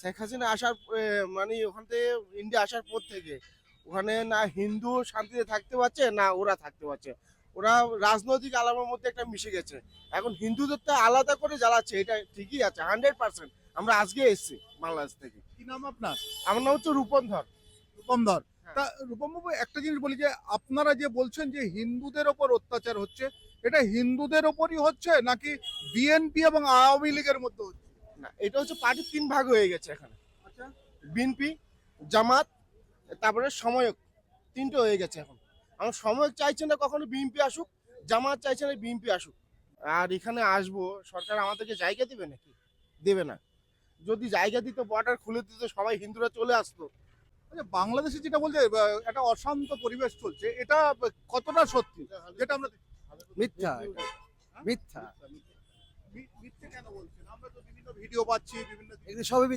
শেখ হাসিনা আসার মানে ওখান থেকে ইন্ডিয়া আসার পর থেকে ওখানে না হিন্দু শান্তিতে থাকতে পারছে না ওরা থাকতে পারছে। ওরা রাজনৈতিক আলামের মধ্যে একটা মিশে গেছে। এখন হিন্দুদের তো আলাদা করে জ্বালাচ্ছে, এটা ঠিকই আছে 100%। আমরা আজকে এসেছি বাংলাদেশ থেকে। কি নাম আপনার? আমার নাম হচ্ছে রূপন ধর। রূপম ধর। হ্যাঁ। তা রূপম বাবু, একটা জিনিস বলি যে আপনারা যে বলছেন যে হিন্দুদের ওপর অত্যাচার হচ্ছে, এটা হিন্দুদের ওপরই হচ্ছে নাকি বিএনপি এবং আওয়ামী লীগের মধ্যে হচ্ছে? না, এটা হচ্ছে পার্টির 3 ভাগ হয়ে গেছে এখানে। আচ্ছা, বিএনপি, জামাত, তারপরে সময়ক, 3টে হয়ে গেছে এখন। আমার সময়ক চাইছে না কখনো বিএনপি আসুক, জামাত চাইছে না বিএনপি আসুক। আর এখানে আসবো, সরকার আমাদেরকে জায়গা দিবে নাকি? দেবে না। যদি জায়গা দিত, বর্ডার খুলে দিত, সবাই হিন্দুরা চলে আসতো। আচ্ছা, বাংলাদেশে যেটা বলছে একটা অশান্ত পরিবেশ চলছে, এটা কতটা সত্যি? যেটা আমরা মিথ্যা, এটা হ্যাঁ? মিথ্যা। মিথ্যে কেন বলছেন? আমরা তো বিভিন্ন ভিডিও পাচ্ছি, বিভিন্ন এগুলো সবই